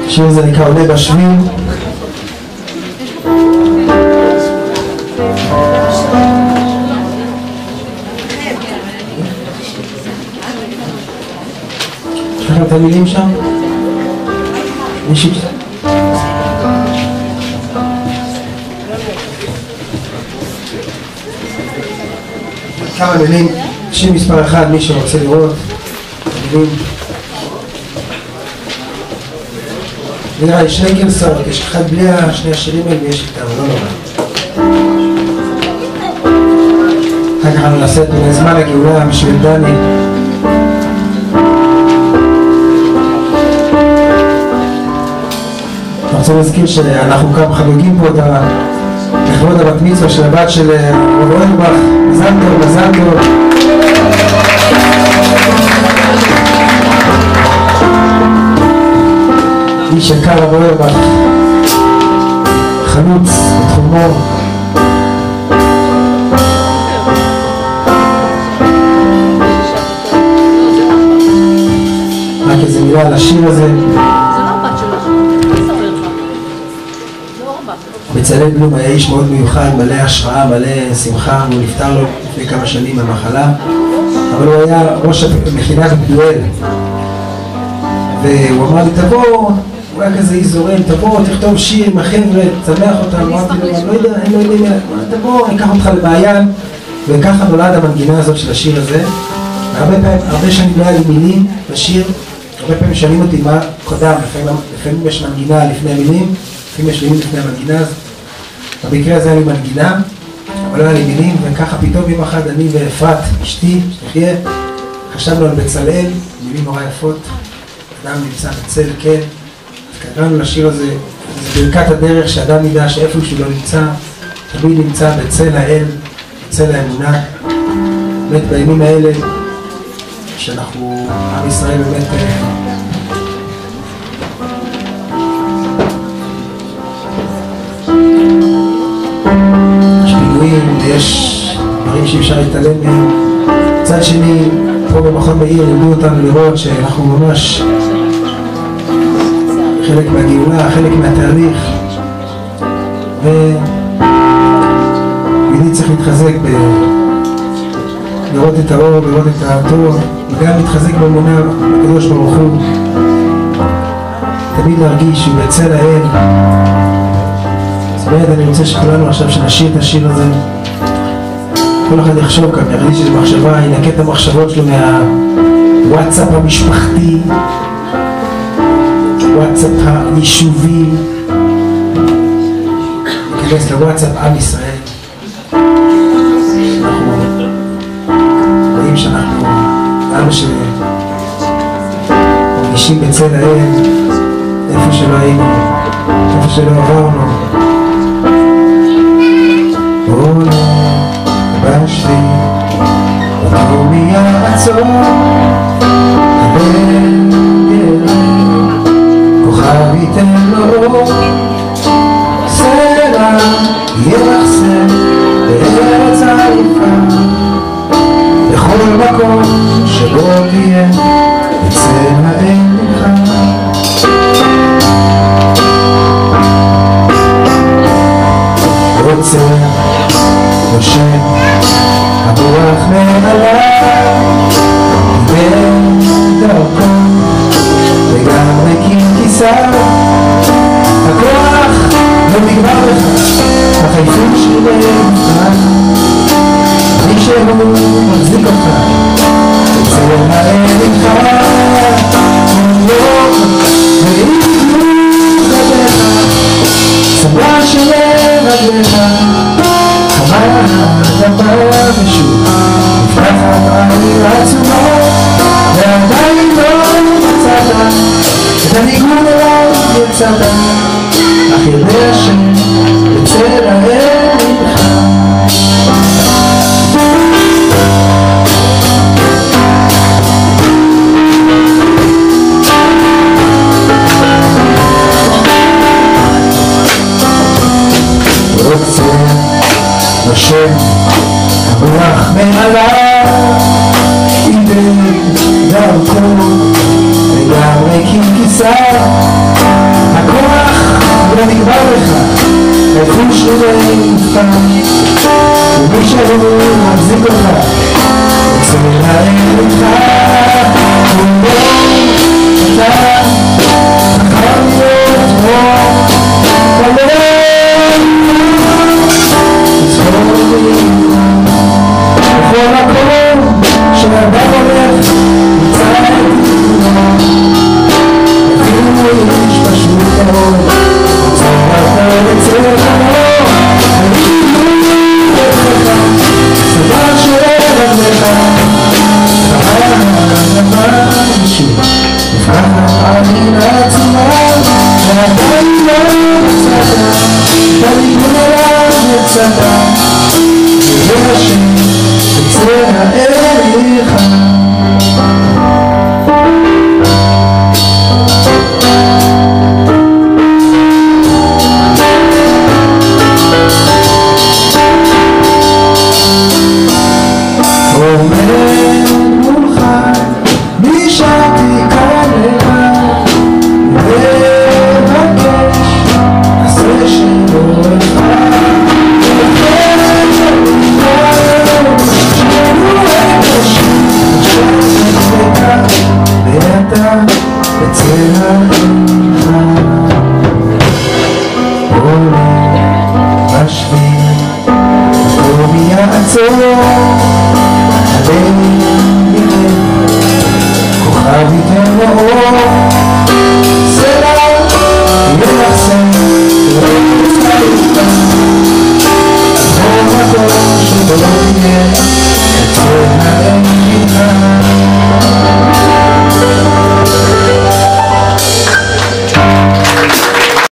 השיר הזה נקרא עולה בשביל. יש לכם את המילים שם? מישהו? כמה מילים, שיר מספר 1, מי שרוצה לראות מילים. נראה לי שני גרסאות, יש אחד בלי שני השירים האלה ויש איתם, לא נורא. אחר כך אני נעשה את זמן הגאולה בשביל דני. אני רוצה להזכיר שאנחנו כאן חגגים פה לכבוד הבת מצווה של הבת של הרב אוירבך. מזל טוב, מזל טוב. איש יקר הרב אוירבך, חלוץ בתחומו. רק איזה מילה על השיר הזה. בצלאל בלום היה איש מאוד מיוחד, מלא השראה, מלא שמחה, והוא נפטר לו לפני כמה שנים מהמחלה, אבל הוא היה ראש המכינה בפדואל, והוא אמר לי תבוא, הוא היה כזה איזורם, תבוא תכתוב שיר עם החבר'ה, תצמח אותם. אמרתי לו, אני לא יודע, הם לא יודעים, תבוא, אני אקח אותך למעיין. וככה נולד המנגינה הזאת של השיר הזה. הרבה שנים לא היה לי מילים בשיר, הרבה פעמים שואלים אותי מה קודם, לפעמים יש מנגינה לפני המילים, לפעמים יש מילים לפני המנגינה. במקרה הזה היה לי מנגינה, אבל לא היה לי מילים, וככה פתאום יום אחד אני ואפרת, אשתי, שתחיה, חשבנו על בצלאל, מילים נורא יפות, אדם נמצא בצל, כן. אז קראנו לשיר הזה, זה ברכת הדרך, שאדם ידע שאיפה שהוא לא נמצא, תמיד נמצא בצל האל, בצל האמונה. באמת בימים האלה, שאנחנו, עם ישראל באמת, יש פיגועים, יש דברים שאי אפשר להתעלם מהם. מצד שני, פה במכון מאיר לימדו אותנו לראות שאנחנו ממש חלק מהגאולה, חלק מהתהליך, ויהודי צריך להתחזק לראות את האור, לראות את הטוב, וגם להתחזק באמונה בקדוש ברוך הוא, תמיד להרגיש שהוא בצל האל. אז באמת אני רוצה שכולנו עכשיו שנשיר את השיר הזה, כל אחד יחשוב כאן, ירגיש איזו מחשבה, ינקה את המחשבות שלו מהוואטסאפ המשפחתי, וואטסאפ היישובי, ניכנס לוואטסאפ עם ישראל. אנחנו רואים שאנחנו עם שמרגישים בצל האל, איפה שלא היינו, איפה שלא עברנו. עולה בשביל אותו מיעצור הבן גרם, כוכב ייתן לו סלע יחסר בארץ עייפה, בכל מקום שבו תהיה בצל האל ממך. רוצה נושם הרוח מעליו בדרכו וגם מקים כיסה, הכוח לא נגמר לך, החייפות שלי נגמר, מי שהוא מחזיק אותך בצל האל ממך. ואיתנו רגליך, סבלה של רגליך, חמה הדבר ושוב נפתחת עיר עצומה, ועדיין לא מצאת את הניגון אליו יצאת, אך יודע שבצל האל ממך. רוצה נושם הרוח מעליו דרכו לגמרי ככיסר הכוח לא נגבר לך לחוש ולמפתח ומי שהוא מחזיק אותך רוצה להרים אותך ובוא אתה חכם להיות רוב כמובן לזכור לי בכל מקום שאדם הולך נמצא את אפילו איש פשוט מאוד רוצה ואתה לצאת חמור אני לך סדר שואלת לך חבל משהו נפתחת עין עצומה ועדיין לא מצאת תליגון עליו מצאת זה השם תצא האליך Yeah.